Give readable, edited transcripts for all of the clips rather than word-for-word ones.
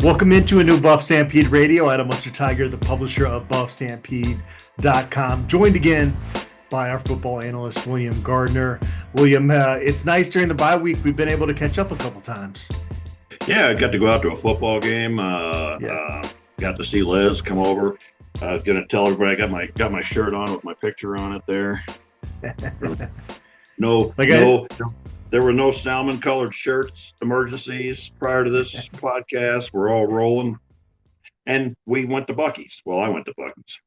Welcome into a new Buff Stampede Radio. Adam Munsterteiger, the publisher of BuffStampede.com, joined again by our football analyst, William Gardner. William, it's nice during the bye week. We've been able to catch up a couple times. Yeah, I got to go out to a football game. Got to see Liz come over. I was going to tell everybody I got my shirt on with my picture on it there. There were no salmon-colored shirts emergencies prior to this podcast. We're all rolling. And we went to Buc-ee's. Well, I went to Buc-ee's.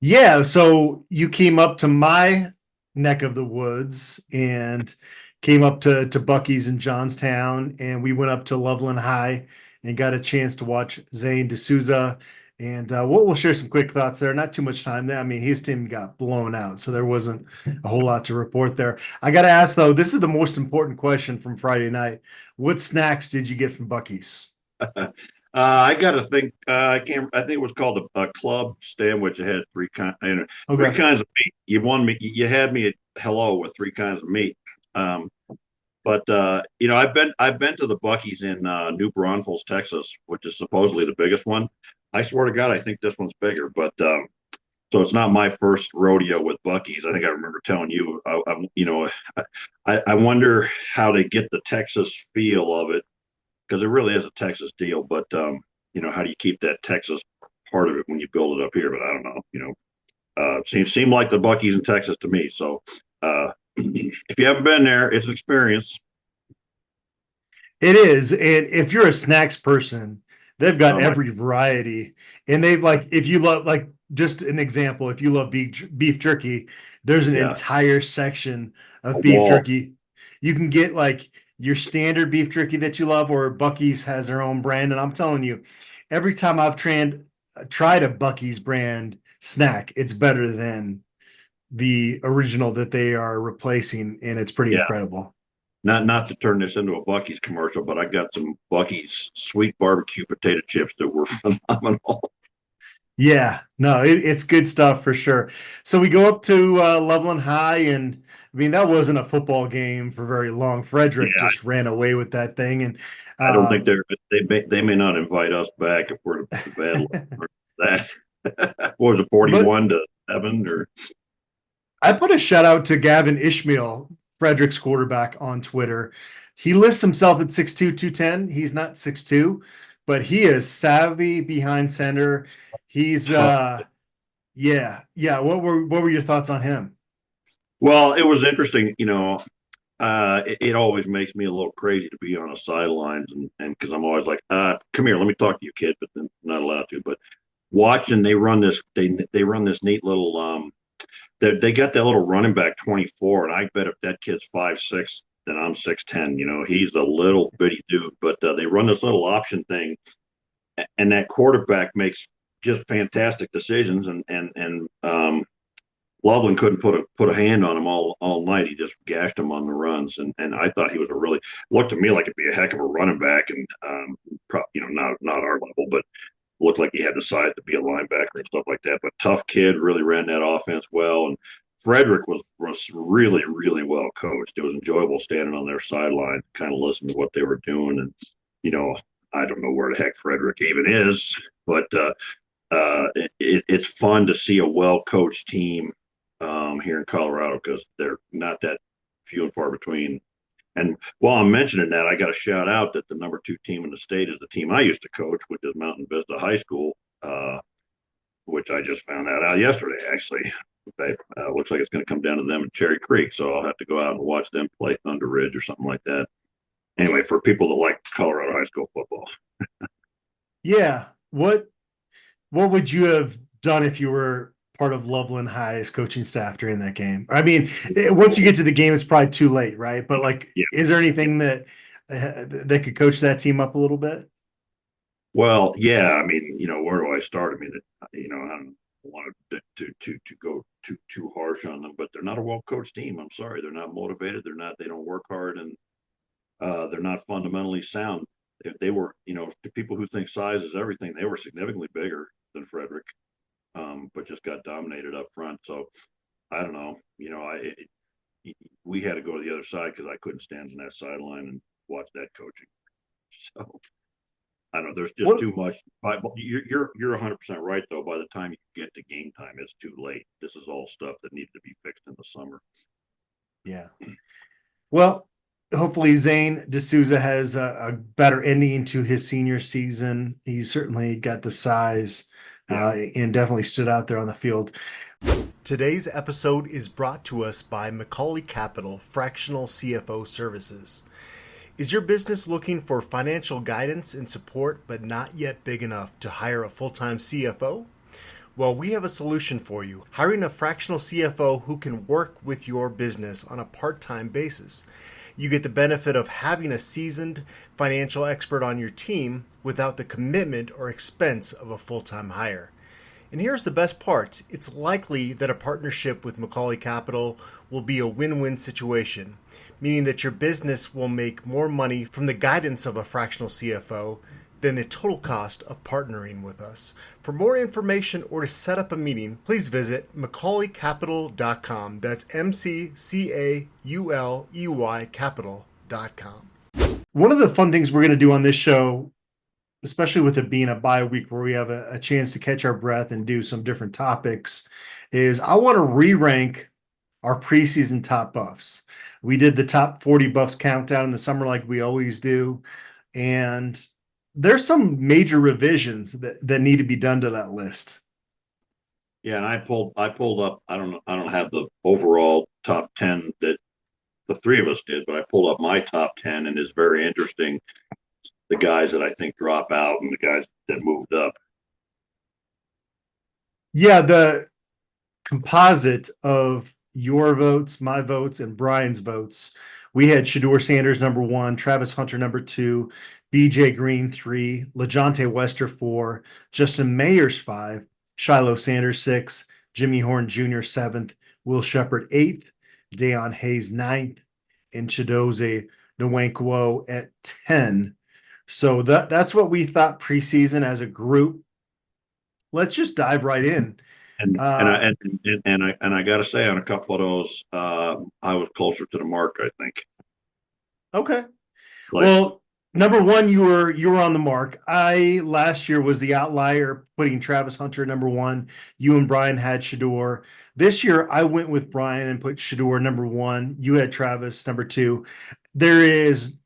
Yeah, so you came up to my neck of the woods and came up to Buc-ee's in Johnstown, and we went up to Loveland High and got a chance to watch Zane D'Souza. And we'll share some quick thoughts there. Not too much time there. I mean, his team got blown out, so there wasn't a whole lot to report there. I got to ask, though, this is the most important question from Friday night. What snacks did you get from Buc-ee's? I got to think. I think it was called a club sandwich. It had three kinds of meat. You had me at hello with three kinds of meat. I've been to the Buc-ee's in New Braunfels, Texas, which is supposedly the biggest one. I swear to God, I think this one's bigger, but so it's not my first rodeo with Buc-ee's. I think I remember telling you, I wonder how they get the Texas feel of it, because it really is a Texas deal. But how do you keep that Texas part of it when you build it up here? But I don't know. Seemed like the Buc-ee's in Texas to me. So if you haven't been there, it's an experience. It is, and if you're a snacks person, they've got every variety, and they've if you love, just an example, if you love beef jerky, there's an entire section of beef jerky. You can get your standard beef jerky that you love, or Buc-ee's has their own brand. And I'm telling you, every time I've tried a Buc-ee's brand snack, it's better than the original that they are replacing, and it's pretty incredible. Not to turn this into a Buc-ee's commercial, but I got some Buc-ee's sweet barbecue potato chips that were phenomenal. Yeah, no, it's good stuff for sure. So we go up to Loveland High, and I mean, that wasn't a football game for very long. Frederick just ran away with that thing, and I don't think they may not invite us back if we're bad that. What was it, 41-7 or? I put a shout out to Gavin Ishmael, Frederick's quarterback, on Twitter. He lists himself at 6'2", 210. He's not 6'2", but he is savvy behind center. He's What were your thoughts on him? Well, it was interesting. It always makes me a little crazy to be on the sidelines, and because I'm always like, come here, let me talk to you, kid, but then I'm not allowed to. But watching, they run this neat little they got that little running back 24, and I bet if that kid's 5'6", then I'm 6'10". He's a little bitty dude, but they run this little option thing, and that quarterback makes just fantastic decisions. And Loveland couldn't put a hand on him all night. He just gashed him on the runs, and I thought he was looked to me like it'd be a heck of a running back, and not our level, but looked like he had the size to be a linebacker and stuff like that. But tough kid, really ran that offense well. And Frederick was really, really well coached. It was enjoyable standing on their sideline, kind of listening to what they were doing. And, I don't know where the heck Frederick even is, but it's fun to see a well-coached team here in Colorado, because they're not that few and far between. And while I'm mentioning that, I got to shout out that the number 2 team in the state is the team I used to coach, which is Mountain Vista High School, which I just found out yesterday, actually. Looks like it's going to come down to them in Cherry Creek, so I'll have to go out and watch them play Thunder Ridge or something like that. Anyway, for people that like Colorado high school football. Yeah. What would you have done if you were part of Loveland High's coaching staff during that game? I mean, once you get to the game, it's probably too late, right? But is there anything that could coach that team up a little bit? Well, yeah. I mean, where do I start? I mean, I don't want to go too harsh on them, but they're not a well-coached team. I'm sorry, they're not motivated. They don't work hard, and they're not fundamentally sound. If they were, to people who think size is everything, they were significantly bigger than Frederick. But just got dominated up front. So I don't know. We had to go to the other side because I couldn't stand on that sideline and watch that coaching. So I don't know. There's just What? too much. But you're 100% right though. By the time you get to game time, it's too late. This is all stuff that needed to be fixed in the summer. Yeah. Well, hopefully Zane D'Souza has a better ending to his senior season. He certainly got the size and definitely stood out there on the field. Today's episode is brought to us by Macaulay Capital Fractional CFO Services. Is your business looking for financial guidance and support, but not yet big enough to hire a full-time CFO? Well, we have a solution for you. Hiring a fractional CFO who can work with your business on a part-time basis. You get the benefit of having a seasoned financial expert on your team without the commitment or expense of a full-time hire. And here's the best part. It's likely that a partnership with Macaulay Capital will be a win-win situation, meaning that your business will make more money from the guidance of a fractional CFO than the total cost of partnering with us. For more information or to set up a meeting, please visit MacaulayCapital.com. That's MCCAULEY Capital.com. One of the fun things we're going to do on this show, especially with it being a bye week where we have a chance to catch our breath and do some different topics, is I want to re-rank our preseason top buffs. We did the top 40 buffs countdown in the summer like we always do. And there's some major revisions that need to be done to that list. Yeah, and I pulled up, I don't have the overall top 10 that the three of us did, but I pulled up my top 10, and it's very interesting, the guys that I think drop out and the guys that moved up. Yeah, the composite of your votes, my votes, and Brian's votes, we had Shedeur Sanders number 1, Travis Hunter number 2, BJ Green 3, LaJohntay Wester 4, Justin Mayers 5, Shiloh Sanders 6, Jimmy Horn Jr. 7th, Will Shepard 8th, Deion Hayes 9th, and Chidozie Nwankwo at 10. So that's what we thought preseason as a group. Let's just dive right in. And I got to say, on a couple of those, I was closer to the mark, I think. Okay. Well, number 1, you were on the mark. I last year was the outlier, putting Travis Hunter number 1. You and Brian had Shedeur. This year, I went with Brian and put Shedeur number 1. You had Travis number 2. There is,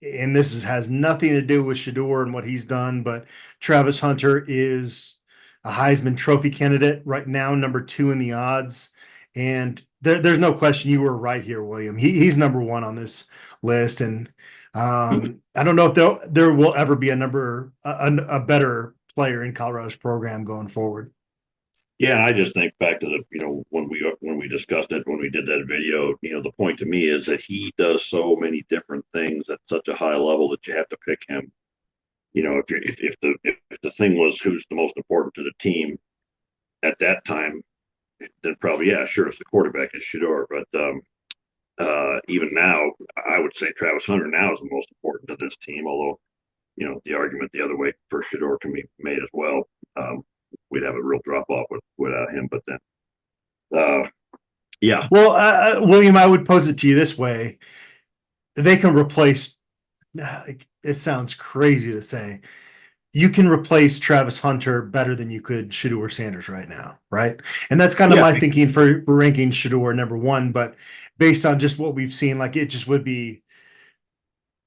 and this has nothing to do with Shedeur and what he's done, but Travis Hunter is a Heisman Trophy candidate right now, number 2 in the odds. And there's no question you were right here, William. He's number 1 on this list. And I don't know if there will ever be a better player in Colorado's program going forward. Yeah, I just think back to the, when we discussed it, when we did that video, the point to me is that he does so many different things at such a high level that you have to pick him. If the thing was who's the most important to the team at that time, then probably, yeah, sure, it's the quarterback, is Shedeur. But even now, I would say Travis Hunter now is the most important to this team, although, the argument the other way for Shedeur can be made as well. We'd have a real drop off without him, but then, yeah. Well, William, I would pose it to you this way. They can replace, it sounds crazy to say, you can replace Travis Hunter better than you could Shedeur Sanders right now, right? And that's kind of my thinking for ranking Shedeur number 1, but based on just what we've seen, like, it just would be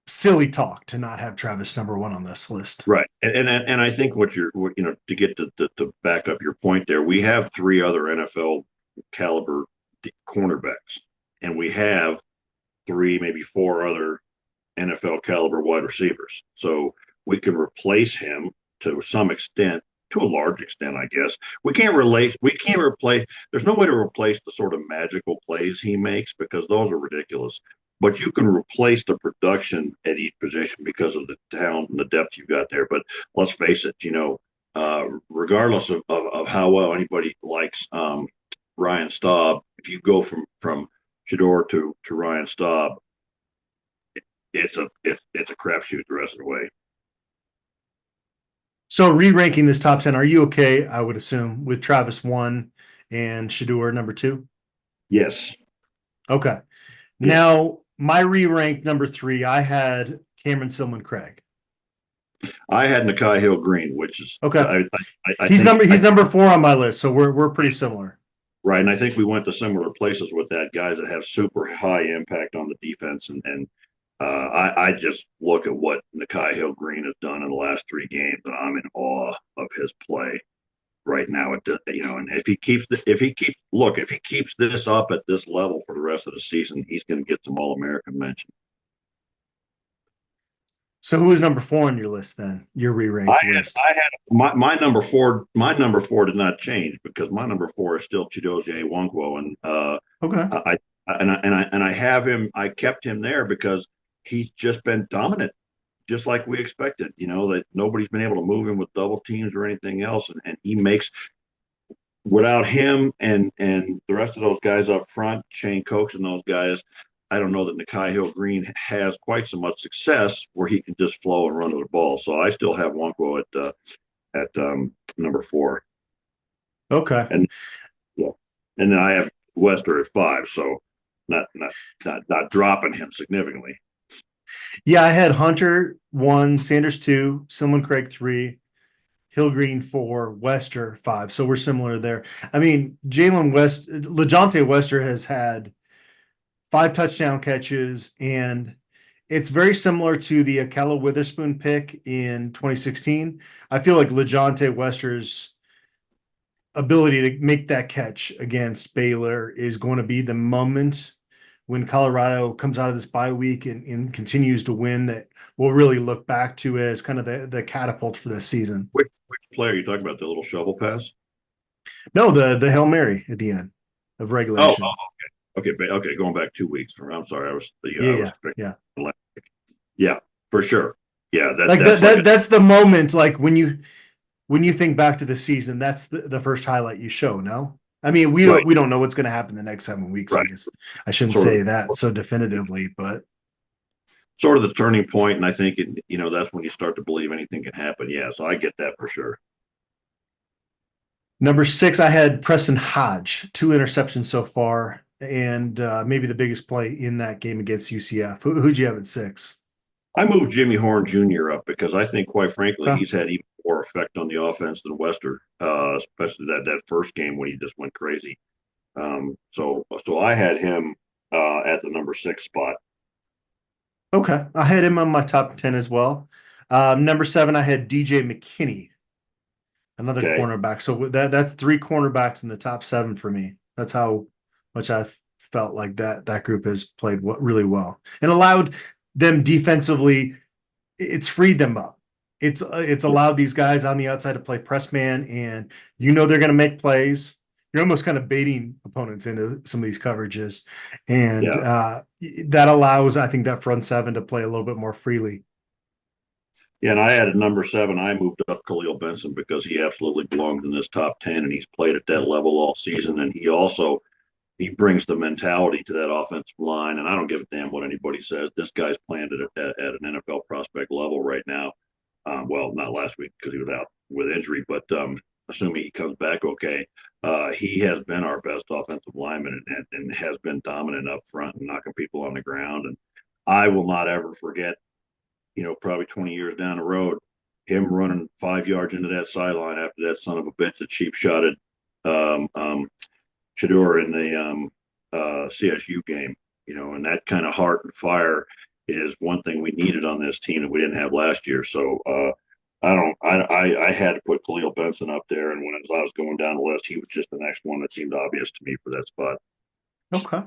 silly talk to not have Travis number 1 on this list. Right. And I think to get to back up your point there, we have 3 other NFL caliber cornerbacks, and we have 3, maybe 4 other NFL caliber wide receivers. So we can replace him to some extent, to a large extent, I guess. We can't replace, there's no way to replace the sort of magical plays he makes, because those are ridiculous. But you can replace the production at each position because of the talent and the depth you got there. But let's face it, regardless of how well anybody likes Ryan Staub, if you go from Shedeur to Ryan Staub, it's a crapshoot the rest of the way. So re-ranking this top 10, are you okay, I would assume, with Travis 1 and Shedeur number 2? Yes. Okay. Now, my re-rank number 3, I had Cameron Silman Craig. I had Nakai Hill Green, which is Okay. I He's think number 4 on my list, so we're pretty similar. right, and I think we went to similar places with that. Guys that have super high impact on the defense, and I just look at what Nakai Hill Green has done in the last 3 games, and I'm in awe of his play right now. And if he keeps this up at this level for the rest of the season, he's going to get some All American mention. So who was number 4 on your list then? Your re-ranked list. I had my number four. My number 4 did not change because my number 4 is still Chidozie Nwankwo, and Okay. I have him. I kept him there because he's just been dominant, just like we expected. That nobody's been able to move him with double teams or anything else, and he makes. Without him and the rest of those guys up front, Shane Cokes and those guys, I don't know that Nakai Hill Green has quite so much success where he can just flow and run to the ball. So I still have Wonko at number 4. Okay. And yeah, and then I have Wester at 5. So not dropping him significantly. Yeah, I had Hunter 1, Sanders 2, Silman Craig 3, Hill Green 4, Wester 5. So we're similar there. I mean, LeJohntay Wester has had 5 touchdown catches, and it's very similar to the Akella Witherspoon pick in 2016. I feel like LeJohntay Wester's ability to make that catch against Baylor is going to be the moment when Colorado comes out of this bye week and continues to win that we'll really look back to as kind of the catapult for this season. Which player are you talking about? The little shovel pass? No, the Hail Mary at the end of regulation. Okay. Going back 2 weeks. I'm sorry. Yeah, for sure. Yeah, that's the moment. Like when you think back to the season, that's the first highlight you show. No, I mean we don't know what's going to happen the next 7 weeks. Right. I guess I shouldn't say that so definitively, but sort of the turning point, and I think that's when you start to believe anything can happen. Yeah, so I get that for sure. Number 6, I had Preston Hodge, 2 interceptions so far, and maybe the biggest play in that game against UCF. Who'd you have at 6? I moved Jimmy Horn Jr. up because I think, quite frankly, Okay. he's had even more effect on the offense than Wester, especially that first game when he just went crazy. So I had him at the number 6 spot. Okay, I had him on my top 10 as well. Number 7, I had DJ McKinney, another cornerback. So that's 3 cornerbacks in the top 7 for me. That's how much I felt like that group has played really well and allowed them defensively. It's freed them up. It's allowed these guys on the outside to play press man, and they're going to make plays. You're almost kind of baiting opponents into some of these coverages, and that allows, I think, that front 7 to play a little bit more freely. Yeah, and I added number 7. I moved up Khalil Benson because he absolutely belongs in this top 10, and he's played at that level all season. And he brings the mentality to that offensive line. And I don't give a damn what anybody says. This guy's playing at an NFL prospect level right now. Well, not last week because he was out with injury, but assuming he comes back okay, he has been our best offensive lineman and has been dominant up front and knocking people on the ground. And I will not ever forget, probably 20 years down the road, him running 5 yards into that sideline after that son of a bitch that cheap shotted Shedeur in the CSU game, and that kind of heart and fire is one thing we needed on this team that we didn't have last year. So I had to put Khalil Benson up there, and as I was going down the list, he was just the next one that seemed obvious to me for that spot. Okay.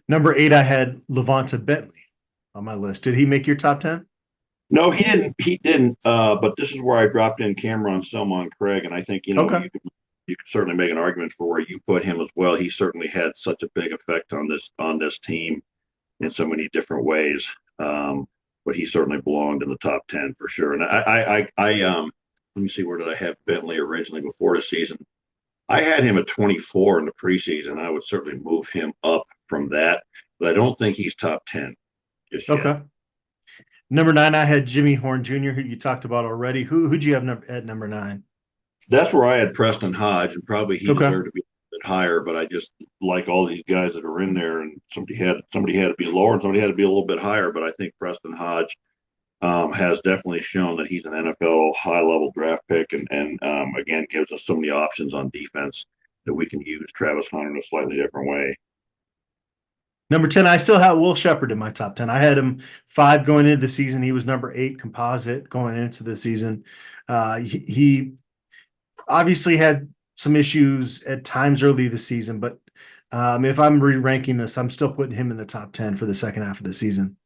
Number 8, I had Levonta Bentley on my list. Did he make your top 10? No, he didn't. He didn't. But this is where I dropped in Cameron Selmon Craig, and I think you could certainly make an argument for where you put him as well. He certainly had such a big effect on this team in so many different ways. But he certainly belonged in the top 10 for sure. And I let me see, where did I have Bentley originally before the season? I had him at 24 in the preseason. I would certainly move him up from that, but I don't think he's top 10 just yet. Okay. Number 9, I had Jimmy Horn Jr., who you talked about already. Who'd you have at number 9? That's where I had Preston Hodge, and probably he deserved to be a bit higher, but I just like all these guys that are in there, and somebody had to be lower and somebody had to be a little bit higher, but I think Preston Hodge has definitely shown that he's an NFL high-level draft pick, and again gives us so many options on defense that we can use Travis Hunter in a slightly different way. Number 10, I still have Will Shepherd in my top 10. I had him 5 going into the season. He was number 8 composite going into the season. He obviously had some issues at times early this season, but if I'm re-ranking this, I'm still putting him in the top 10 for the second half of the season.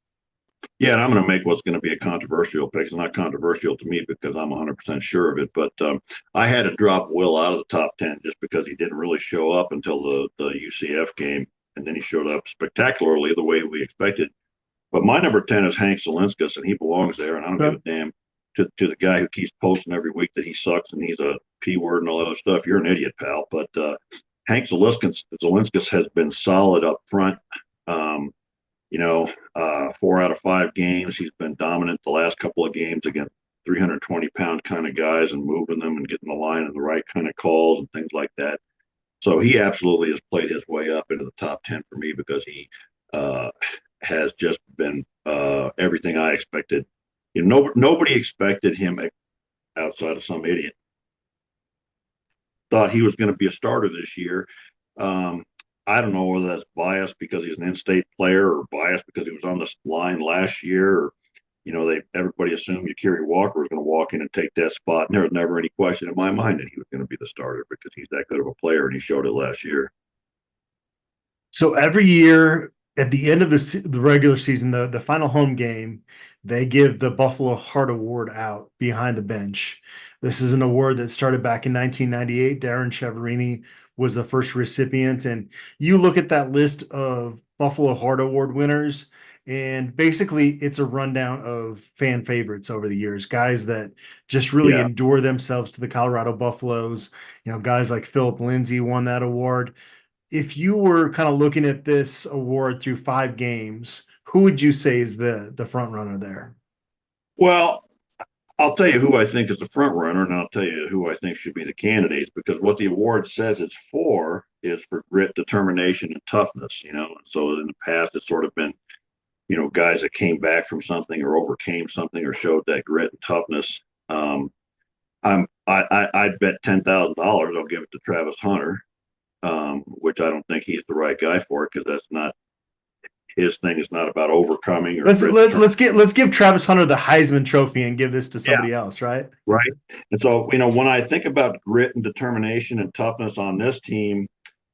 Yeah, and I'm going to make what's going to be a controversial pick. It's not controversial to me because I'm 100% sure of it. But I had to drop Will out of the top 10 just because he didn't really show up until the UCF game. And then he showed up spectacularly the way we expected. But my number 10 is Hank Zelinskas, and he belongs there. And I don't give a damn to the guy who keeps posting every week that he sucks and he's a P word and all that other stuff. You're an idiot, pal. But Hank Zelinskas has been solid up front. 4 out of 5 games. He's been dominant the last couple of games against 320-pound kind of guys and moving them and getting the line and the right kind of calls and things like that. So he absolutely has played his way up into the top 10 for me because he has just been everything I expected. Nobody expected him outside of some idiot. Thought he was going to be a starter this year. I don't know whether that's biased because he's an in-state player or biased because he was on the line last year. Or, everybody assumed Yakiri Walker was going to walk in and take that spot. And there was never any question in my mind that he was going to be the starter because he's that good of a player, and he showed it last year. So every year at the end of the regular season, the final home game, they give the Buffalo Heart Award out behind the bench. This is an award that started back in 1998. Darren Chiaverini was the first recipient. And you look at that list of Buffalo Heart Award winners, and basically it's a rundown of fan favorites over the years, guys that just really endure themselves to the Colorado Buffaloes. Guys like Philip Lindsay won that award. If you were kind of looking at this award through 5 games, who would you say is the front runner there? Well, I'll tell you who I think is the front runner, and I'll tell you who I think should be the candidates, because what the award says it's for is for grit, determination, and toughness. So in the past, it's sort of been, guys that came back from something or overcame something or showed that grit and toughness. I'd bet $10,000 I'll give it to Travis Hunter, which I don't think he's the right guy for it because that's not. His thing is not about overcoming. Or let's give Travis Hunter the Heisman Trophy and give this to somebody else, right? Right. And so when I think about grit and determination and toughness on this team,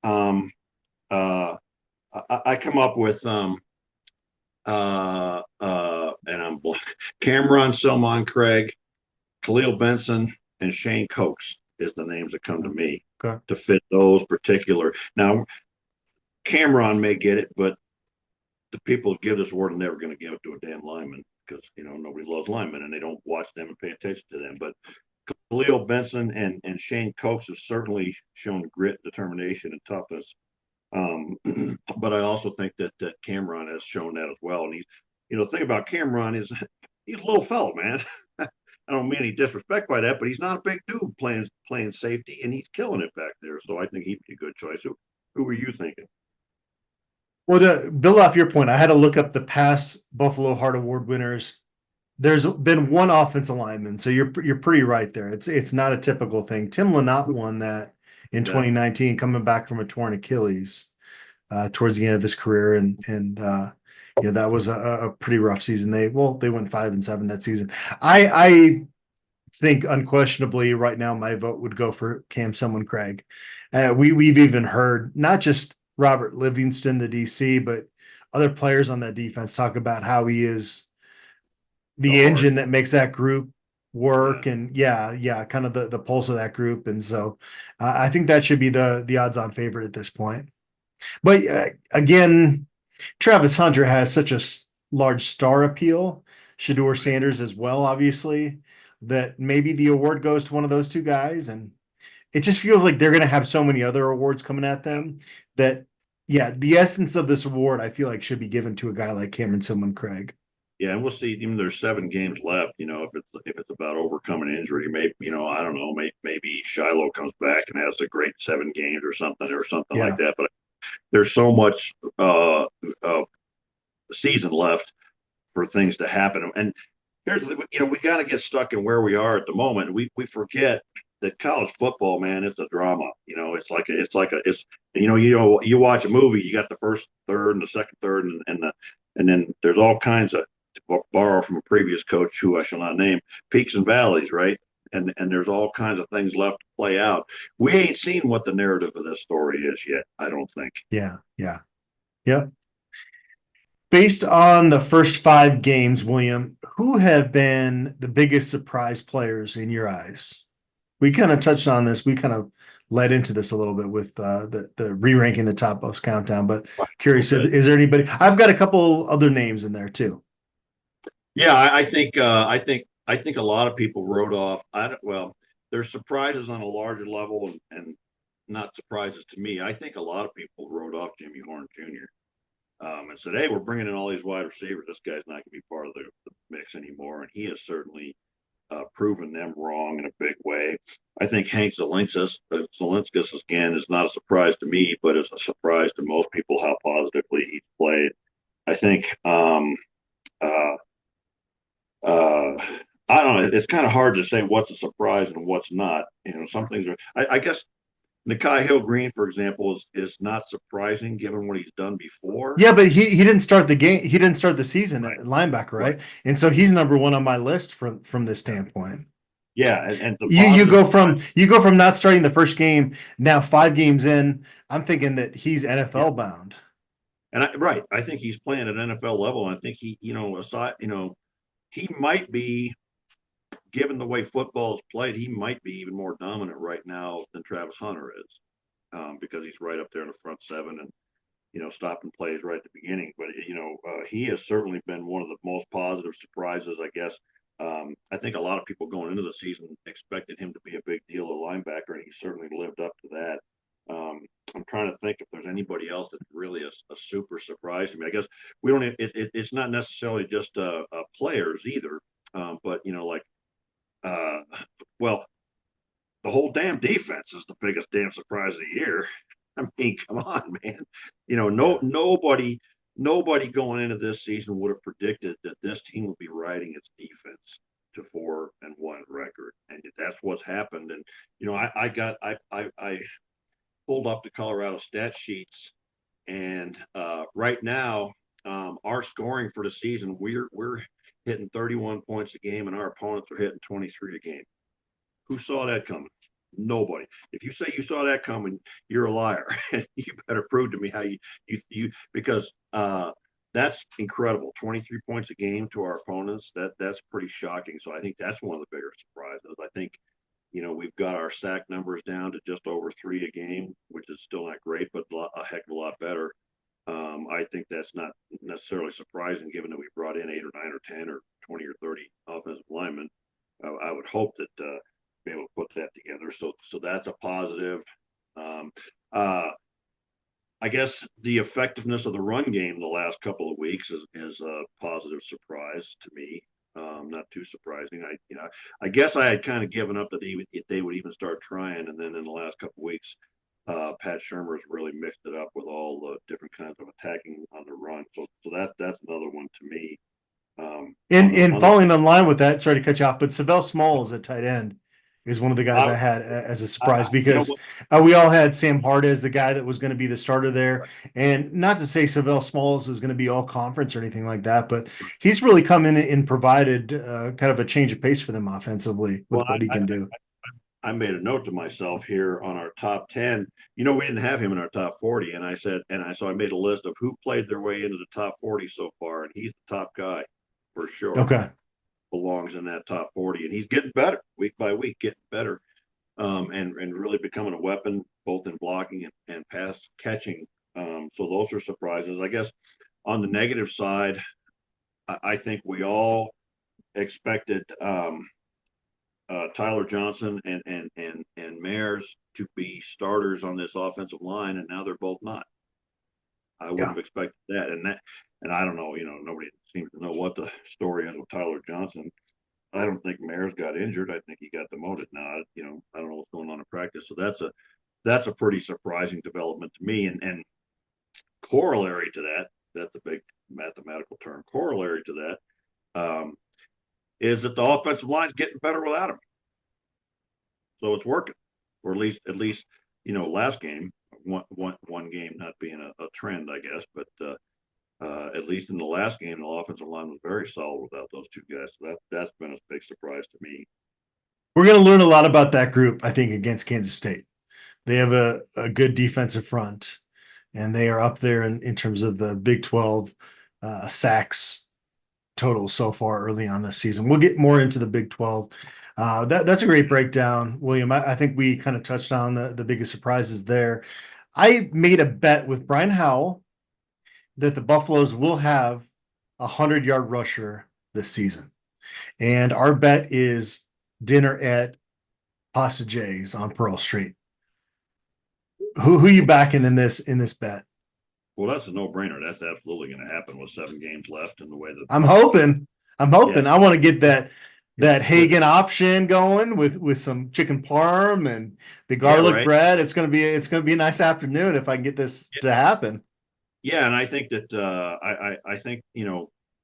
I come up with and I'm Cameron Selmon Craig, Khalil Benson, and Shane Coates is the names that come to me to fit those particular. Now, Cameron may get it, but the people who give this award are never going to give it to a damn lineman because nobody loves linemen and they don't watch them and pay attention to them. But Khalil Benson and Shane Coates have certainly shown grit, determination, and toughness. But I also think that Cameron has shown that as well. And he's, the thing about Cameron is he's a little fellow, man. I don't mean any disrespect by that, but he's not a big dude playing safety, and he's killing it back there. So I think he'd be a good choice. Who were you thinking? Well, to build off your point, I had to look up the past Buffalo Heart Award winners. There's been one offensive lineman, so you're pretty right there. It's not a typical thing. Tim Lynott won that in 2019, coming back from a torn Achilles towards the end of his career, and that was a pretty rough season. They went 5-7 that season. I think unquestionably right now my vote would go for Cam Selmon Craig. We've even heard not just Robert Livingston, the DC, but other players on that defense talk about how he is the engine that makes that group work. And kind of the pulse of that group. And so I think that should be the odds-on favorite at this point. But again, Travis Hunter has such a large star appeal, Shedeur Sanders as well, obviously, that maybe the award goes to one of those two guys. And it just feels like they're going to have so many other awards coming at them that, the essence of this award, I feel like, should be given to a guy like Cameron Selmon Craig. Yeah, and we'll see. Even there's 7 games left. If it's about overcoming injury, maybe I don't know. Maybe Shiloh comes back and has a great 7 games or something like that. But there's so much season left for things to happen. And here's the, we got to get stuck in where we are at the moment. We forget that college football, man, it's a drama. You watch a movie, you got the first third and the second third, and then there's all kinds of, to borrow from a previous coach who I shall not name, peaks and valleys, right? And there's all kinds of things left to play out. We ain't seen what the narrative of this story is yet, I don't think. Yeah, yeah, yeah. Based on the first 5 games, William, who have been the biggest surprise players in your eyes? We kind of touched on this. We kind of led into this a little bit with the re-ranking the top most countdown, but curious, Okay. is there anybody? I've got a couple other names in there too. Yeah, I think a lot of people wrote off. Well, there's surprises on a larger level and not surprises to me. I think a lot of people wrote off Jimmy Horn Jr. And said, "Hey, we're bringing in all these wide receivers. This guy's not going to be part of the mix anymore." And he has certainly proven them wrong in a big way. I think Hank Zilinskas again is not a surprise to me, but it's a surprise to most people how positively he's played. I think uh, I don't know. It's kind of hard to say what's a surprise and what's not. Some things are. I guess Nikai Hill-Green, for example, is not surprising given what he's done before. Yeah, but he didn't start the game. He didn't start the season Right. at linebacker, right? Right. And so he's number one on my list from this standpoint. Yeah, and the You positive. go from not starting the first game now 5 games in. I'm thinking that he's Yeah, NFL bound. and right, I think he's playing at NFL level, and I think he might be, given the way football is played, he might be even more dominant right now than Travis Hunter is, because he's right up there in the front seven and stopping plays right at the beginning. But he has certainly been one of the most positive surprises, I guess. I think a lot of people going into the season expected him to be a big deal at linebacker, and he certainly lived up to that. I'm trying to think if there's anybody else that's really a super surprise to me. I guess we don't. It's not necessarily just players either, but like, uh, well, the whole damn defense is the biggest damn surprise of the year. I mean, come on, man. Yeah. Nobody going into this season would have predicted that this team would be riding its defense to 4-1 record, and that's what's happened. And I pulled up the Colorado stat sheets, and right now, our scoring for the season, we're hitting 31 points a game, and our opponents are hitting 23 a game. Who saw that coming? Nobody. If you say you saw that coming, you're a liar. You better prove to me how you because that's incredible. 23 points a game to our opponents. That's pretty shocking. So I think that's one of the bigger surprises. I think we've got our sack numbers down to just over 3 a game, which is still not great, but a heck of a lot better. I think that's not necessarily surprising given that we brought in 8 or 9 or 10 or 20 or 30 offensive linemen. I would hope that be able to put that together. So that's a positive. Um, uh, I guess the effectiveness of the run game the last couple of weeks is a positive surprise to me. Not too surprising. I guess I had kind of given up that they would even start trying, and then in the last couple of weeks, Pat Shurmur's really mixed it up with all the different kinds of attacking on the run. So that's another one to me. And On the following in line with that, sorry to cut you off, but Savell Smalls at tight end is one of the guys I, I had as a surprise you know because what? we all had Sam Hart as the guy that was going to be the starter there. And not to say Savell Smalls is going to be all conference or anything like that, but he's really come in and provided kind of a change of pace for them offensively with Well, what he can do. I made a note to myself here on our top 10. We didn't have him in our top 40. And I said, so I made a list of who played their way into the top 40 so far. And he's the top guy for sure. Okay. Belongs in that top 40. And he's getting better week by week, getting better, and really becoming a weapon, both in blocking and pass catching. So those are surprises. I guess on the negative side, I think we all expected Tyler Johnson and Mayers to be starters on this offensive line, and now they're both not. I wouldn't have expected that, and I don't know. Nobody seems to know what the story is with Tyler Johnson. I don't think Mayers got injured. I think he got demoted. Now, I don't know what's going on in practice. So that's a pretty surprising development to me. And corollary to that, that's a big mathematical term. Corollary to that, is that the offensive line's getting better without him. So it's working, or at least last game, one game not being a trend, I guess, but at least in the last game, the offensive line was very solid without those two guys. So that's been a big surprise to me. We're going to learn a lot about that group, I think, against Kansas State. They have a good defensive front, and they are up there in terms of the Big 12 sacks total so far early on this season. We'll get more into the Big 12. That's a great breakdown, William. I think we kind of touched on the biggest surprises there. I made a bet with Brian Howell that the Buffaloes will have a 100-yard rusher this season. And our bet is dinner at Pasta J's on Pearl Street. Who you backing in this bet? Well, that's a no-brainer. That's absolutely going to happen with 7 games left, and the way that I'm hoping. Yeah. I want to get that Hagen option going with some chicken parm and the garlic bread. It's gonna be a nice afternoon if I can get this to happen. Yeah, and I think that I think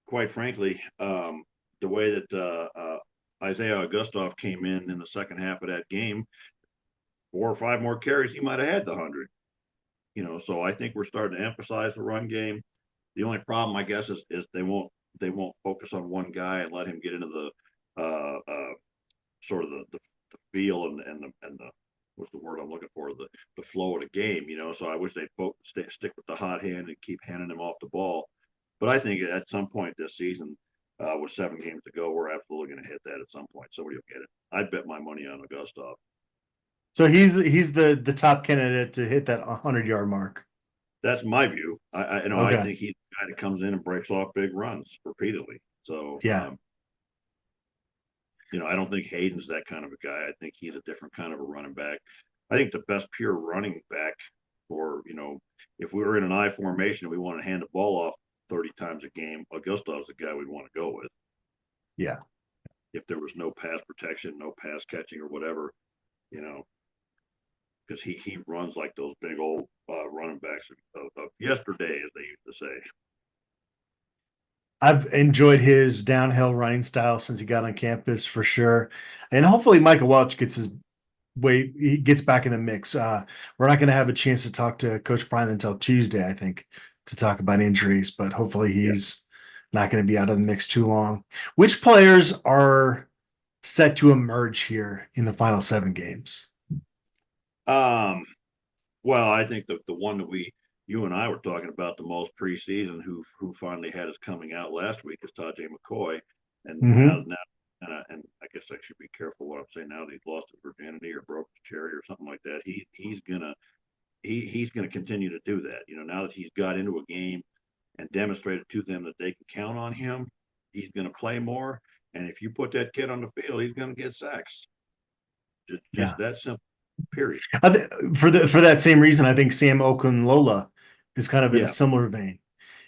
quite frankly, the way that Isaiah Augustov came in the second half of that game, 4 or 5 more carries, he might have had the 100. So I think we're starting to emphasize the run game. The only problem, I guess, is they won't focus on one guy and let him get into the sort of the feel and the what's the word I'm looking for, the flow of the game. So I wish they'd stick with the hot hand and keep handing him off the ball. But I think at some point this season, with 7 games to go, we're absolutely going to hit that at some point. Somebody will get it. I'd bet my money on Augustov. So he's the top candidate to hit that 100-yard mark. That's my view. I Okay. think he's the guy that comes in and breaks off big runs repeatedly. So yeah, I don't think Hayden's that kind of a guy. I think he's a different kind of a running back. I think the best pure running back for if we were in an I formation and we want to hand the ball off 30 times a game, Augustov's the guy we'd want to go with. Yeah. If there was no pass protection, no pass catching or whatever, because he runs like those big old running backs of yesterday, as they used to say. I've enjoyed his downhill running style since he got on campus for sure. And hopefully Michael Welch he gets back in the mix. We're not going to have a chance to talk to Coach Bryan until Tuesday, I think, to talk about injuries, but hopefully he's not going to be out of the mix too long. Which players are set to emerge here in the final 7 games? Well, I think the one that you and I were talking about the most preseason, who finally had his coming out last week, is Tajay McCoy, and now and I guess I should be careful what I'm saying now that he's lost his virginity or broke his cherry or something like that. He's gonna continue to do that. Now that he's got into a game and demonstrated to them that they can count on him, he's gonna play more. And if you put that kid on the field, he's gonna get sacks. Just that simple. Period. For that same reason, I think Sam Okunlola is kind of in a similar vein.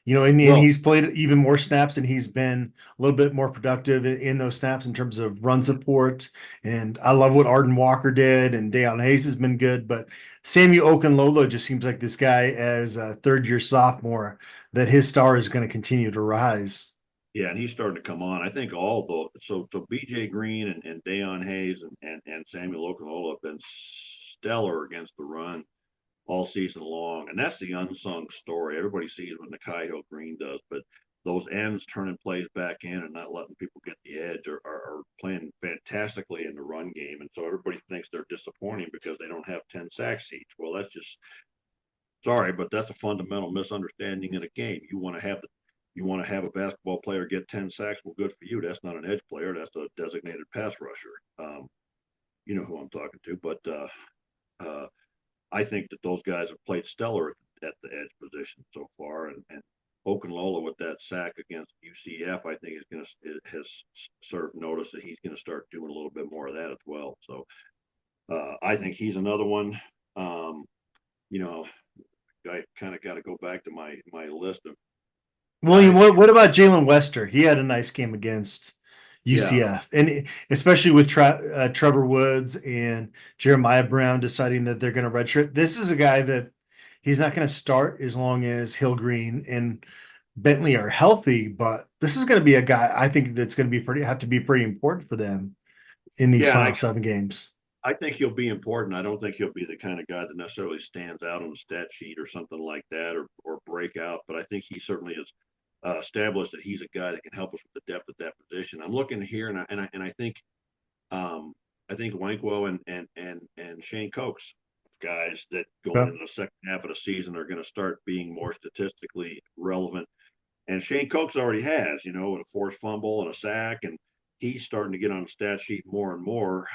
And he's played even more snaps and he's been a little bit more productive in those snaps in terms of run support. And I love what Arden Walker did, and Deion Hayes has been good. But Sammy Okunlola just seems like this guy, as a third-year sophomore, that his star is going to continue to rise. Yeah, and he's starting to come on. I think so BJ Green and Deion Hayes and Samuel Okunlola have been stellar against the run all season long. And that's the unsung story. Everybody sees what Nakai Hill Green does, but those ends turning plays back in and not letting people get the edge are playing fantastically in the run game. And so everybody thinks they're disappointing because they don't have 10 sacks each. Well, that's just sorry, but that's a fundamental misunderstanding in a game. You want to have a basketball player get 10 sacks. Well, good for you. That's not an edge player. That's a designated pass rusher. You know who I'm talking to, but I think that those guys have played stellar at the edge position so far, and Okunlola with that sack against UCF, I think has served notice that he's going to start doing a little bit more of that as well. So I think he's another one. I kind of got to go back to my list of William. What about Jalen Wester? He had a nice game against UCF, and especially with Trevor Woods and Jeremiah Brown deciding that they're going to redshirt. This is a guy that he's not going to start as long as Hill Green and Bentley are healthy, but this is going to be a guy I think that's going to have to be pretty important for them in these Yeah, and final 7 games. I think he'll be important. I don't think he'll be the kind of guy that necessarily stands out on the stat sheet or something like that, or break out. But I think he certainly has established that he's a guy that can help us with the depth at that position. I'm looking here, and I think Wankwell and Shane Cokes, guys that going Yeah. into the second half of the season are going to start being more statistically relevant. And Shane Cokes already has, with a forced fumble and a sack, and he's starting to get on the stat sheet more and more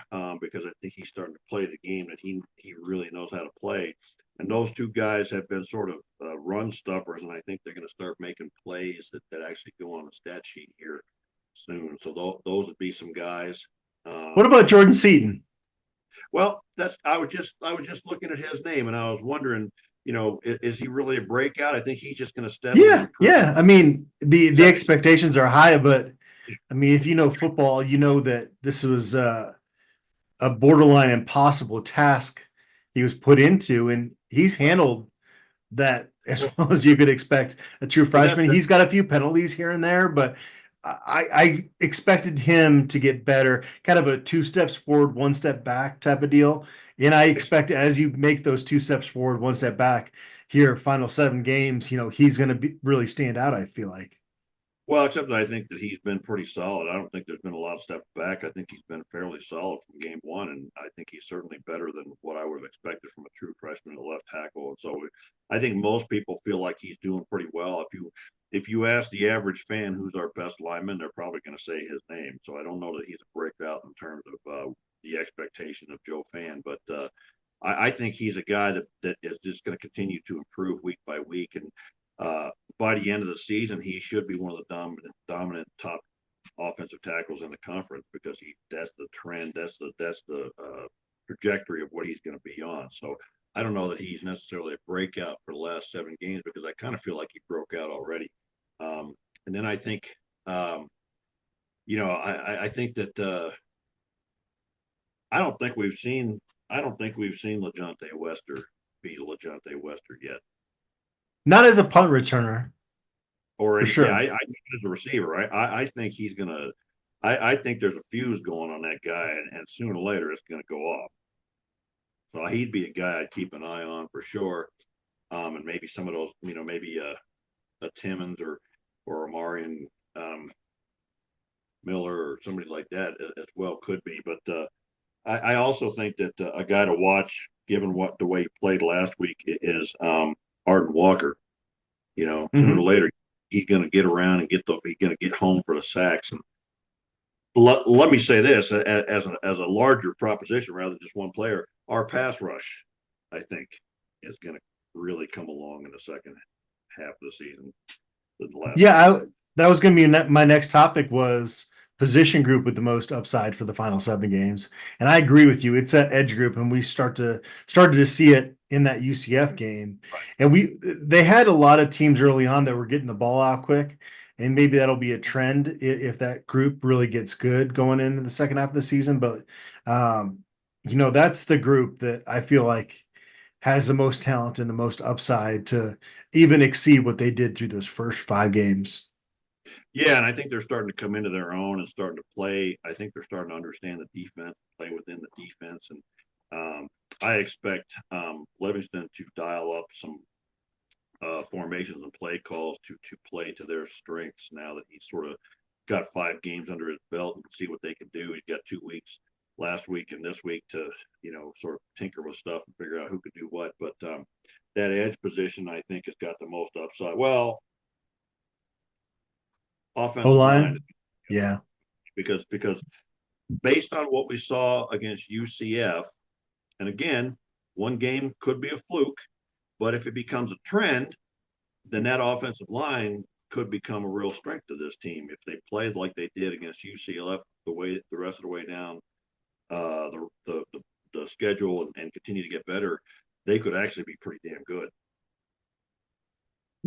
because I think he's starting to play the game that he really knows how to play. And those two guys have been sort of run stuffers, and I think they're going to start making plays that actually go on the stat sheet here soon. So those would be some guys. What about Jordan Seaton? Well, I was just looking at his name, and I was wondering, is he really a breakout? I think he's just going to steadily Yeah, improve. yeah. I mean, the expectations are high, but I mean, if you know football, you know that this was a borderline impossible task he was put into, and he's handled that as Well, well as you could expect a true well, that, freshman. that He's got a few penalties here and there, but I expected him to get better, kind of a 2 steps forward, 1 step back type of deal. And I expect as you make those 2 steps forward, 1 step back here, final 7 games, he's going to be really stand out. I feel like. Well, except that I think that he's been pretty solid. I don't think there's been a lot of steps back. I think he's been fairly solid from game one, and I think he's certainly better than what I would have expected from a true freshman at left tackle. And so I think most people feel like he's doing pretty well. If you ask the average fan who's our best lineman, they're probably going to say his name. So I don't know that he's a breakout in terms of the expectation of Joe Fan, but I think he's a guy that is just going to continue to improve week by week. And by the end of the season, he should be one of the dominant top offensive tackles in the conference because that's the trend, that's the trajectory of what he's going to be on. So I don't know that he's necessarily a breakout for the last 7 games because I kind of feel like he broke out already. And then I think, I think that I don't think we've seen LeJohntay Wester be LeJohntay Wester yet. Not as a punt returner, Or for yeah, sure. I as a receiver, I think he's gonna. I think there's a fuse going on that guy, and sooner or later it's gonna go off. So he'd be a guy I'd keep an eye on for sure. And maybe some of those, maybe a Timmons or a Marion Miller or somebody like that as well could be. But I also think that a guy to watch, given the way he played last week, is Arden Walker. Sooner or Mm-hmm. later he's going to get around and he's going to get home for the sacks. And let me say this as a larger proposition rather than just one player, our pass rush, I think, is going to really come along in the second half of the season. Yeah, that was going to be my next topic was position group with the most upside for the final 7 games. And I agree with you. It's that edge group, and we started to see it in that UCF game. And they had a lot of teams early on that were getting the ball out quick, and maybe that'll be a trend if that group really gets good going into the second half of the season. But that's the group that I feel like has the most talent and the most upside to even exceed what they did through those first 5 games. Yeah, and I think they're starting to come into their own and starting to play. I think they're starting to understand the defense, play within the defense, and I expect Livingston to dial up some formations and play calls to play to their strengths now that he's sort of got 5 games under his belt and see what they can do. He's got 2 weeks last week and this week to sort of tinker with stuff and figure out who could do what. But that edge position I think has got the most upside. Well, O offensive line, line, yeah. because based on what we saw against UCF, and again, one game could be a fluke, but if it becomes a trend, then that offensive line could become a real strength to this team if they played like they did against UCLF the rest of the way down the schedule and continue to get better. They could actually be pretty damn good.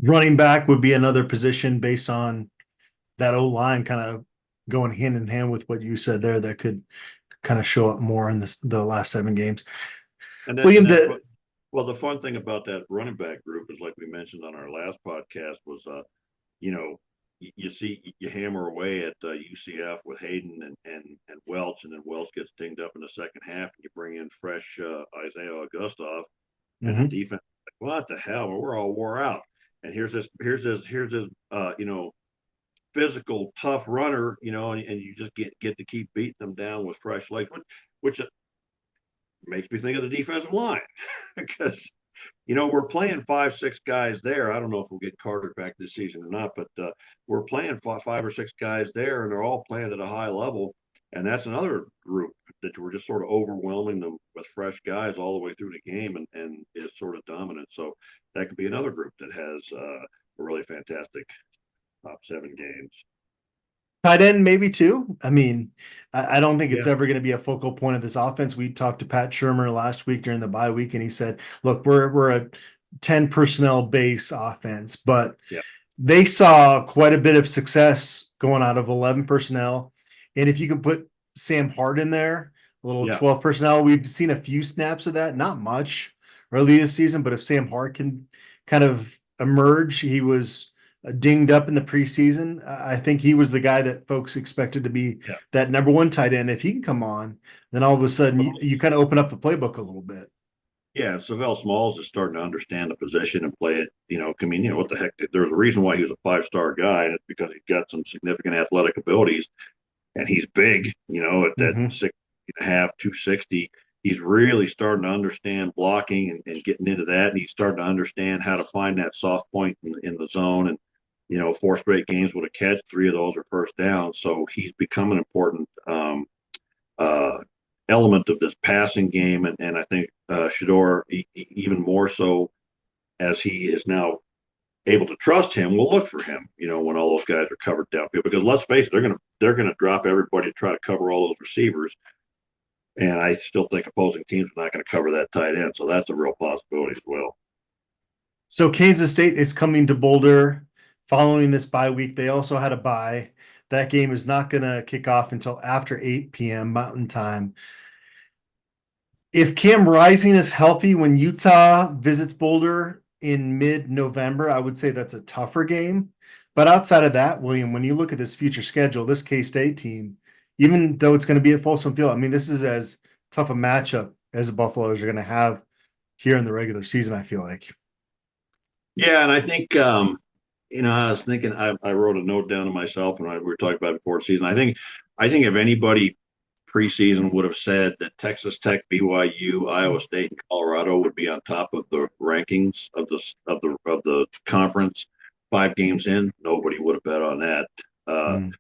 Running back would be another position based on that O line kind of going hand in hand with what you said there that could kind of show up more in the last 7 games. And then, William, well, the fun thing about that running back group is, like we mentioned on our last podcast, was you know, you see you hammer away at UCF with Hayden and Welch, and then Welch gets dinged up in the second half, and you bring in fresh Isaiah Augustov, and the Hmm. defense, like, what the hell? We're all wore out, and here's this physical tough runner, and you just get to keep beating them down with fresh legs, which makes me think of the defensive line because we're playing 5, 6 guys there. I don't know if we'll get Carter back this season or not, but we're playing 5 or 6 guys there, and they're all playing at a high level. And that's another group that we're just sort of overwhelming them with fresh guys all the way through the game, and is sort of dominant. So that could be another group that has a really fantastic top 7 games. Tight end, maybe too. I mean, I don't think it's Yeah, ever going to be a focal point of this offense. We talked to Pat Shermer last week during the bye week, and he said, "Look, we're a 10 personnel base offense, but yeah, they saw quite a bit of success going out of 11 personnel. And if you can put Sam Hart in there, a little yeah. 12 personnel, we've seen a few snaps of that, not much early this season, but if Sam Hart can kind of emerge, he was dinged up in the preseason. I think he was the guy that folks expected to be Yeah. that number one tight end. If he can come on, then all of a sudden Well, you kind of open up the playbook a little bit. yeah, Savell Smalls is starting to understand the position and play it. I mean, what the heck? There's a reason why he was a 5-star guy, and it's because he's got some significant athletic abilities, and he's big. At that Mm-hmm. 6.5, 260, he's really starting to understand blocking and getting into that, and he's starting to understand how to find that soft point in the zone. And 4 straight games with a catch, 3 of those are first down. So he's become an important uh, element of this passing game, and I think Shador even more so, as he is now able to trust him, will look for him. When all those guys are covered downfield, because let's face it, they're gonna drop everybody to try to cover all those receivers, and I still think opposing teams are not going to cover that tight end, so that's a real possibility as well. So Kansas State is coming to Boulder following this bye week. They also had a bye. That game is not going to kick off until after 8 p.m. Mountain Time. If Cam Rising is healthy when Utah visits Boulder in mid-November, I would say that's a tougher game. But outside of that, William, when you look at this future schedule, this K-State team, even though it's going to be at Folsom Field, I mean, this is as tough a matchup as the Buffaloes are going to have here in the regular season, I feel like. Yeah, and I think I was thinking, I wrote a note down to myself, and we were talking about before the season. I think if anybody preseason would have said that Texas Tech, BYU, Iowa State, and Colorado would be on top of the rankings of the conference 5 games in, nobody would have bet on that. Uh, Mm.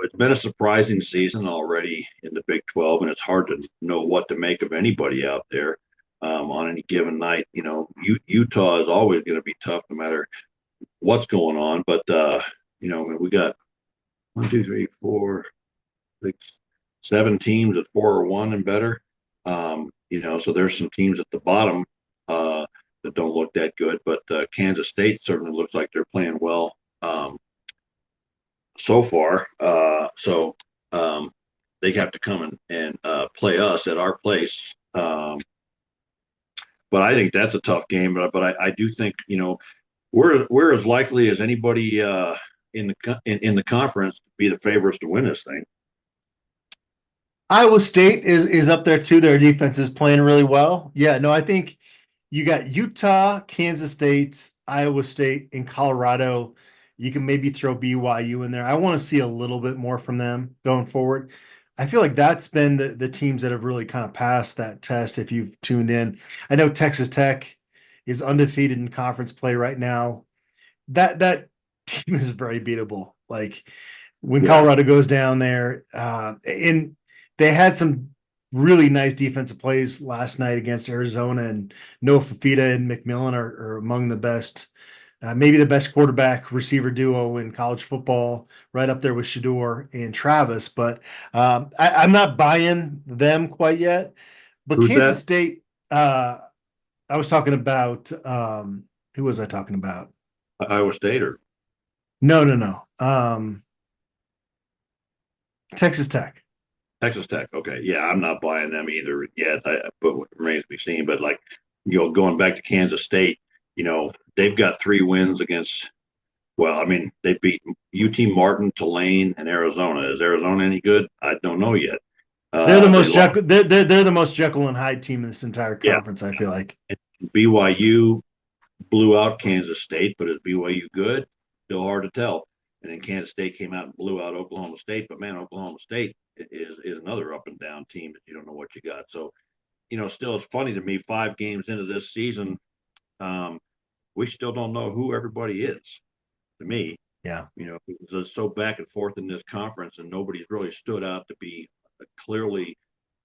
it's been a surprising season already in the Big 12, and it's hard to know what to make of anybody out there on any given night. Utah is always going to be tough no matter what's going on. But we got 1, 2, 3, 4, 6, 7 teams at 4 or 1 and better. So there's some teams at the bottom that don't look that good, but Kansas State certainly looks like they're playing well so far. So they have to come and play us at our place. But I think that's a tough game. But I do think we're as likely as anybody in the conference to be the favorites to win this thing. Iowa State is up there too. Their defense is playing really well. Yeah, no, I think you got Utah, Kansas State, Iowa State, and Colorado. You can maybe throw BYU in there. I want to see a little bit more from them going forward. I feel like that's been the teams that have really kind of passed that test if you've tuned in. I know Texas Tech is undefeated in conference play right now. That team is very beatable. Like when Yeah. Colorado goes down there, and they had some really nice defensive plays last night against Arizona, and Noah Fafita and McMillan are among the best, maybe the best quarterback receiver duo in college football, right up there with Shador and Travis. But I'm not buying them quite yet. But Who's Kansas that? State, I was talking about, who was I talking about? Iowa State or No, no, no. Texas Tech. Texas Tech? Okay, yeah, I'm not buying them either yet. But it remains to be seen. But going back to Kansas State, they've got 3 wins against Well, I mean, they beat UT Martin, Tulane, and Arizona. Is Arizona any good? I don't know yet. They're the They most lost. Jekyll, they're the most Jekyll and Hyde team in this entire Yeah. conference, I feel like. BYU blew out Kansas State, but is BYU good? Still hard to tell. And then Kansas State came out and blew out Oklahoma State. But man, Oklahoma State is another up and down team that you don't know what you got. So, still it's funny to me, 5 games into this season, we still don't know who everybody is. To me, Yeah. it's so back and forth in this conference, and nobody's really stood out to be clearly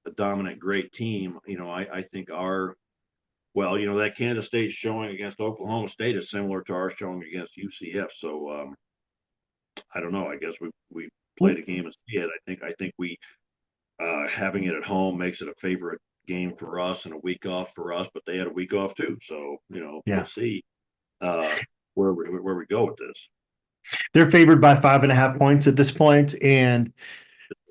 a dominant, great team. I think that Kansas State showing against Oklahoma State is similar to our showing against UCF. So I don't know. I guess we played a game and see it. I think we having it at home makes it a favorite game for us and a week off for us, but they had a week off too. So Yeah. we'll see where we go with this. They're favored by 5.5 points at this point. And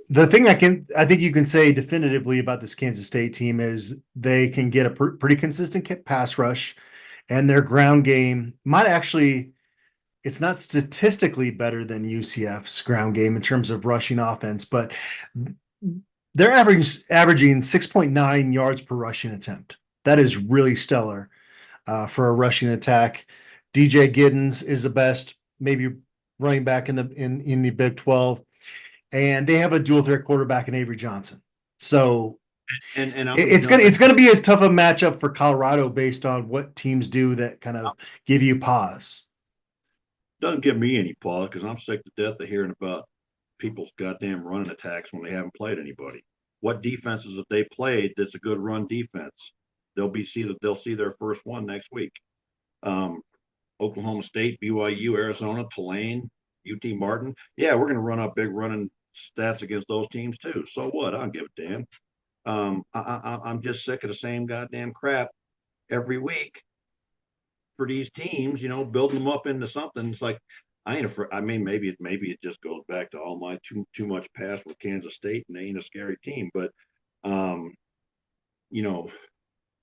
the thing I think you can say definitively about this Kansas State team is they can get a pretty consistent pass rush, and their ground game might actually, it's not statistically better than UCF's ground game in terms of rushing offense, but they're averaging 6.9 yards per rushing attempt. That is really stellar for a rushing attack. DJ Giddens is the best, maybe running back in the Big 12, and they have a dual threat quarterback in Avery Johnson. So and it's gonna be as tough a matchup for Colorado based on what teams do that kind of give you pause. Doesn't give me any pause because I'm sick to death of hearing about people's goddamn running attacks when they haven't played anybody. What defenses have they played that's a good run defense? They'll see their first one next week. Oklahoma State, BYU, Arizona, Tulane, UT Martin. Yeah, we're going to run up big running stats against those teams too. So what? I don't give a damn. I'm just sick of the same goddamn crap every week for these teams. Building them up into something. It's like I ain't afraid. I mean, maybe it just goes back to all my too much past with Kansas State, and they ain't a scary team. But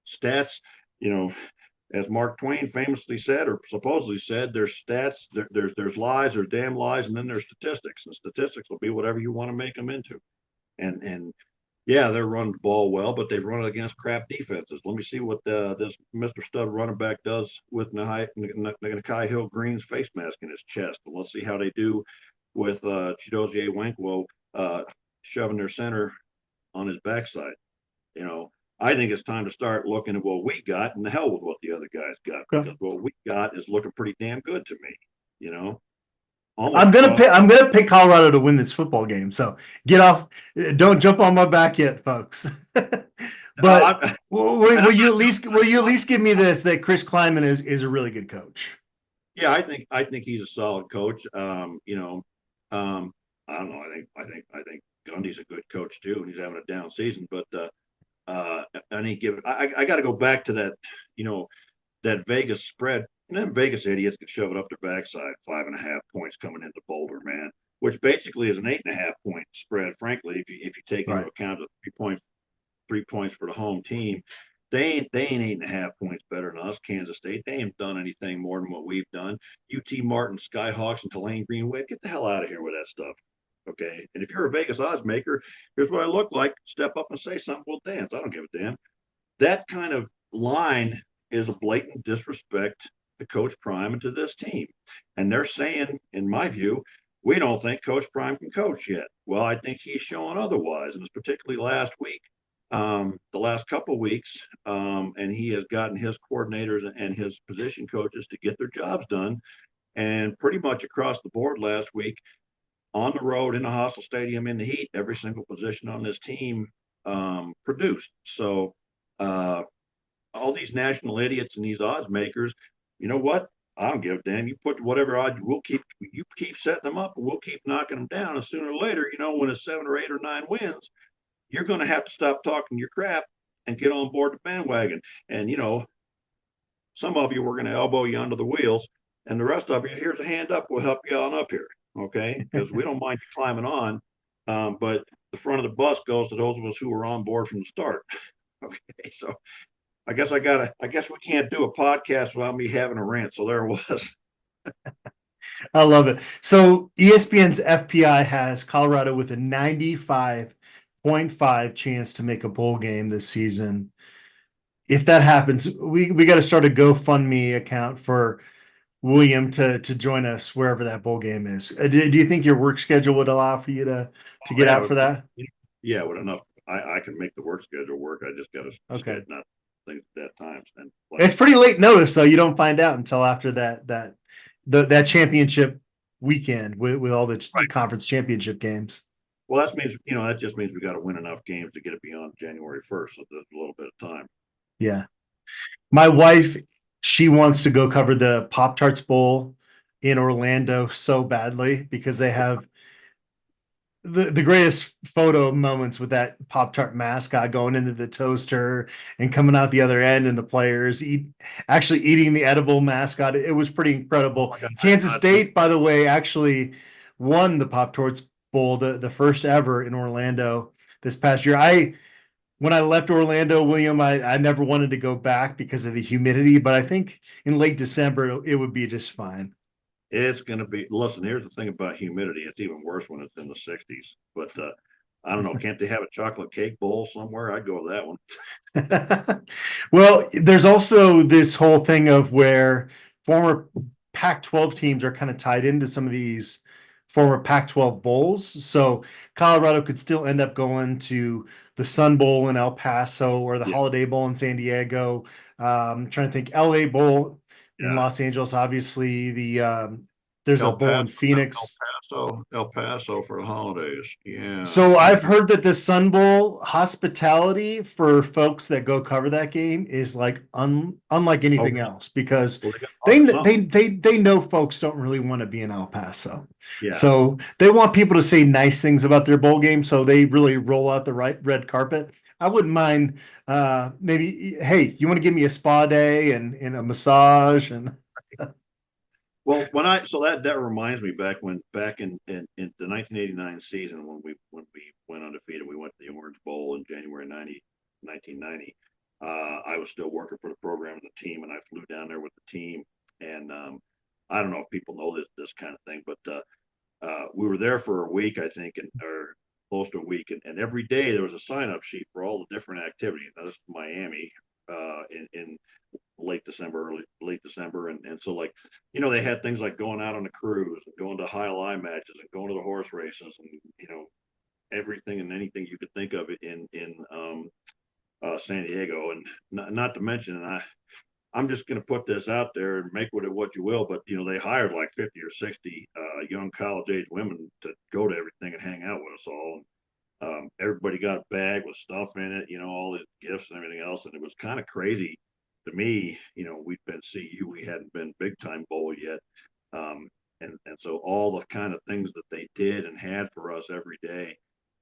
stats. As Mark Twain famously said, or supposedly said, there's stats, there's lies, there's damn lies, and then there's statistics. And statistics will be whatever you want to make them into. And yeah, they're running the ball well, but they've run it against crap defenses. Let me see what this Mr. Stud running back does with Nakai Hill Green's face mask in his chest. And let's see how they do with Chidozie Winkwo shoving their center on his backside. I think it's time to start looking at what we got and the hell with what the other guys got, because what we got is looking pretty damn good to me. I'm gonna pick Colorado to win this football game. So get off, don't jump on my back yet, folks. But will you at least give me this, that Chris Klieman is a really good coach? Yeah, I think he's a solid coach. I don't know. I think Gundy's a good coach too, and he's having a down season. But I got to go back to that, that Vegas spread. And then Vegas idiots could shove it up their backside, 5.5 points coming into Boulder, man, which basically is an 8.5 point spread. Frankly, if you take into account the 3 points for the home team, they ain't 8.5 points better than us. Kansas State, they ain't done anything more than what we've done. UT Martin, Skyhawks, and Tulane Green Wave, get the hell out of here with that stuff. Okay. And if you're a Vegas odds maker, here's what I look like. Step up and say something. We'll dance. I don't give a damn. That kind of line is a blatant disrespect to Coach Prime and to this team. And they're saying, in my view, we don't think Coach Prime can coach yet. Well, I think he's showing otherwise, and it's particularly last week, the last couple of weeks, and he has gotten his coordinators and his position coaches to get their jobs done. And pretty much across the board last week, on the road, in a hostile stadium, in the heat, every single position on this team produced. So all these national idiots and these odds makers, you know what? I don't give a damn. You put whatever odds, you keep setting them up, and we'll keep knocking them down. And sooner or later, when it's 7 or 8 or 9 wins, you're going to have to stop talking your crap and get on board the bandwagon. And some of you, we're going to elbow you under the wheels, and the rest of you, here's a hand up. We'll help you on up here, okay? Because we don't mind you climbing on, but the front of the bus goes to those of us who were on board from the start. Okay, so I guess we can't do a podcast without me having a rant. So there it was. I love it. So ESPN's FPI has Colorado with a 95.5 chance to make a bowl game this season. If that happens, we got to start a GoFundMe account for William to join us wherever that bowl game is. Do you think your work schedule would allow for you to Oh get out yeah, for that? yeah. With enough, I can make the work schedule work. I just got to Okay. schedule not things at that times. And plus, It's pretty late notice, though. You don't find out until after that championship weekend with all the right. conference championship games. Well, that means that just means we got to win enough games to get it beyond January 1st. So there's a little bit of time. Yeah. My wife, she wants to go cover the Pop Tarts Bowl in Orlando so badly because they have the greatest photo moments with that Pop Tart mascot going into the toaster and coming out the other end, and the players actually eating the edible mascot. It was pretty Oh incredible. my God, I have Kansas not seen. State, by the way, actually won the Pop Tarts Bowl, the first ever in Orlando this past year. When I left Orlando, William, I never wanted to go back because of the humidity, but I think in late December it would be just fine. It's going to be. Listen, here's the thing about humidity. It's even worse when it's in the 60s. But I don't know. Can't they have a chocolate cake bowl somewhere? I'd go with that one. Well, there's also this whole thing of where former Pac-12 teams are kind of tied into some of these former Pac-12 bowls. So Colorado could still end up going to the Sun Bowl in El Paso or the Yeah, Holiday Bowl in San Diego. Trying to think, LA Bowl in yeah. Los Angeles. Obviously, there's a El bowl in Paso, Phoenix. El Paso for the holidays. Yeah, So that'd I've be. heard that the Sun Bowl hospitality for folks that go cover that game is like unlike Oh, anything else because well, they got to they offer they something. they know folks don't really want to be in El Paso. Yeah. So they want people to say nice things about their bowl game, so they really roll out the right red carpet. I wouldn't mind maybe, hey, you want to give me a spa day and a massage and Well, so that reminds me back in the 1989 season when we went undefeated, we went to the Orange Bowl in January 1990. I was still working for the program and the team, and I flew down there with the team. And I don't know if people know this kind of thing, but we were there for a week, I think, or close to a week, and every day there was a sign up sheet for all the different activities. Now this is Miami in late December, and so like they had things like going out on a cruise and going to high lie matches and going to the horse races and everything and anything you could think of in San Diego, and not to mention, and I'm just going to put this out there and make with it what you will, but they hired like 50 or 60 young college age women to go to everything and hang out with us all. And everybody got a bag with stuff in it, all the gifts and everything else. And it was kind of crazy to me. We'd been CU, we hadn't been big time bowl yet. And so all the kind of things that they did and had for us every day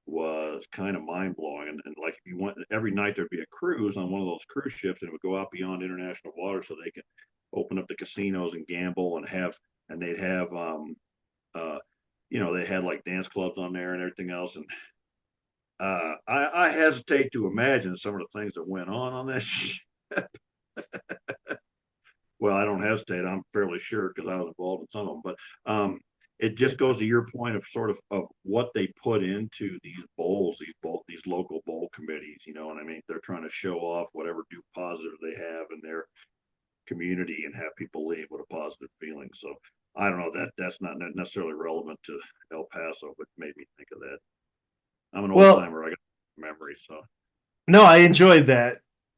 was kind of mind blowing. And like if you went every night, there'd be a cruise on one of those cruise ships, and it would go out beyond international water so they could open up the casinos and gamble and they'd have, they had like dance clubs on there and everything else. And I hesitate to imagine some of the things that went on that ship. Well, I don't hesitate. I'm fairly sure because I was involved in some of them. But it just goes to your point of sort of what they put into these bowls, these local bowl committees. You know what I mean? They're trying to show off whatever do positive they have in their community and have people leave with a positive feeling. So I don't know that that's not necessarily relevant to El Paso, but made me think of that. I'm an old well, timer. I got memory, so no, I enjoyed that.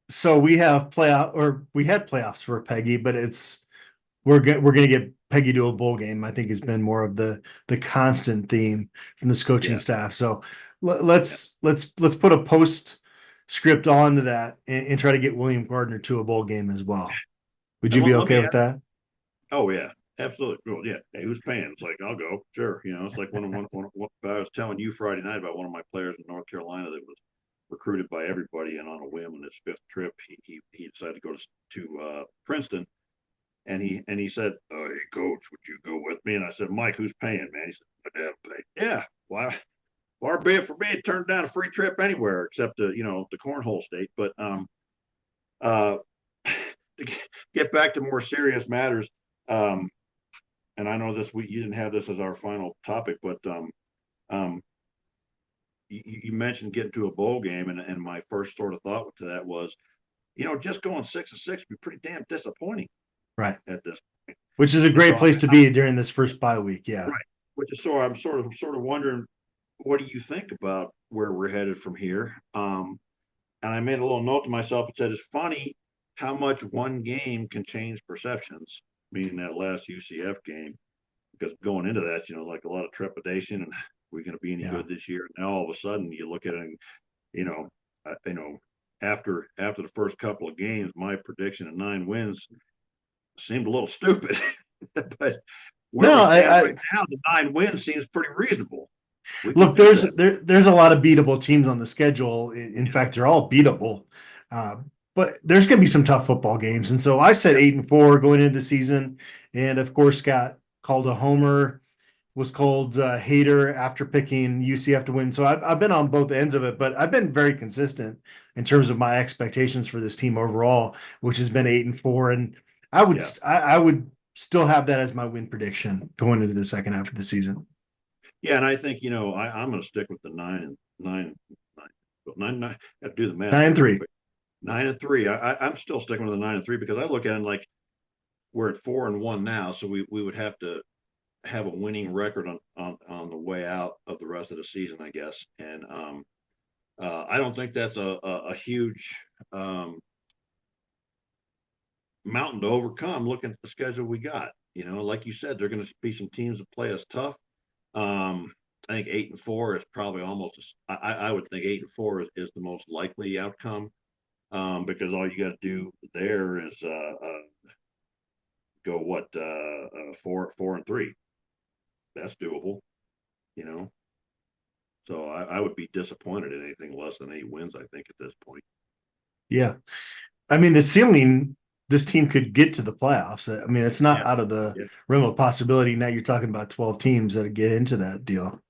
So we had playoffs for Peggy, but we're gonna get Peggy to a bowl game. I think has been more of the constant theme from this coaching yeah, staff. So yeah. let's put a postscript onto that and try to get William Gardner to a bowl game as well. Would And you be let okay me with ask. that? Oh yeah, absolutely. Well, yeah. Hey, who's paying? It's like I'll go. Sure. It's like I was telling you Friday night about one of my players in North Carolina that was recruited by everybody, and on a whim on his fifth trip, he decided to go to Princeton, and he said, "Hey, coach, would you go with me?" And I said, "Mike, who's paying, man?" He said, "My dad will pay." Yeah. Why? Far be it for me to turn down a free trip anywhere except the cornhole state. But uh, to get back to more serious matters, um, and I know this week you didn't have this as our final topic, but um, you mentioned getting to a bowl game, and my first sort of thought to that was, just going 6-6 would be pretty damn disappointing Right. at this. Which is a And great so, place to be during this first bye week. Yeah. right, which is so I'm sort of wondering, what do you think about where we're headed from here? And I made a little note to myself and said, it's funny how much one game can change perceptions, meaning that last UCF game, because going into that, like a lot of trepidation and we're going to be any Yeah. good this year. And now all of a sudden you look at it and, you know, after the first couple of games, my prediction of 9 wins seemed a little stupid, but where we No, stand right now, the 9 wins seems pretty reasonable. Look, there's a lot of beatable teams on the schedule. In fact, they're all beatable. But there's going to be some tough football games. And so I said 8-4 going into the season, and of course got called a homer, was called a hater after picking UCF to win. So I've been on both ends of it, but I've been very consistent in terms of my expectations for this team overall, which has been 8-4. And I would still have that as my win prediction going into the second half of the season. Yeah, and I think I'm going to stick with the 9-9. I have to do the math. 9-3. 9-3. I'm still sticking with the 9-3 because I look at it like we're at 4-1 now, so we would have to have a winning record on the way out of the rest of the season, I guess. And I don't think that's a huge mountain to overcome. Looking at the schedule we got, like you said, there are going to be some teams that play us tough. I think 8-4 is probably almost. I would think 8-4 is the most likely outcome, because all you got to do there is go 4-3. That's doable, So I would be disappointed in anything less than 8 wins. I think at this point. Yeah, I mean the ceiling. This team could get to the playoffs. I mean, it's not out of the realm of possibility. Now you're talking about 12 teams that get into that deal.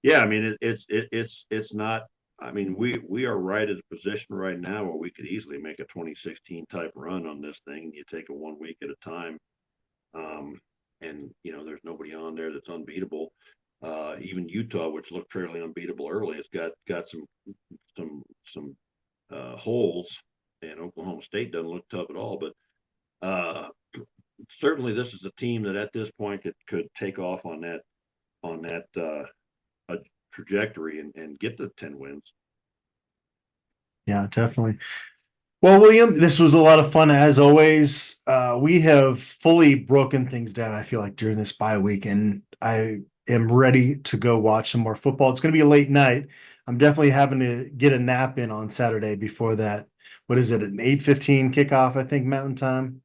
Yeah, I mean it's not. I mean we are right at a position right now where we could easily make a 2016 type run on this thing. You take it 1 week at a time, and there's nobody on there that's unbeatable. Even Utah, which looked fairly unbeatable early, has got some holes. And Oklahoma State doesn't look tough at all, but certainly this is a team that at this point could take off on that trajectory and get to 10 wins. Yeah, definitely. Well, William, this was a lot of fun as always. We have fully broken things down, I feel like, during this bye week, and I am ready to go watch some more football. It's going to be a late night. I'm definitely having to get a nap in on Saturday before that. What is it, an 8:15 kickoff, I think, Mountain Time?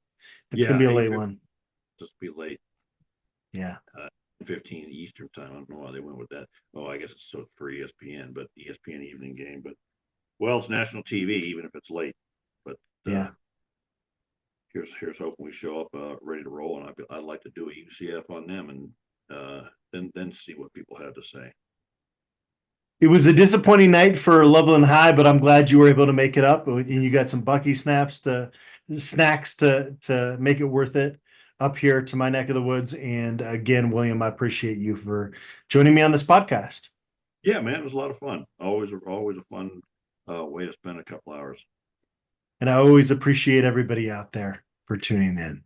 It's going to be a late one. Just be late. Yeah. 15 Eastern time. I don't know why they went with that. Oh, I guess it's for ESPN, but ESPN evening game. But, well, it's national TV, even if it's late. But yeah. Here's hoping we show up ready to roll, and I'd like to do a UCF on them, and then see what people have to say. It was a disappointing night for Loveland High, but I'm glad you were able to make it up, and you got some Bucky snacks to make it worth it up here to my neck of the woods. And again, William, I appreciate you for joining me on this podcast. Yeah, man, it was a lot of fun. Always a fun way to spend a couple hours. And I always appreciate everybody out there for tuning in.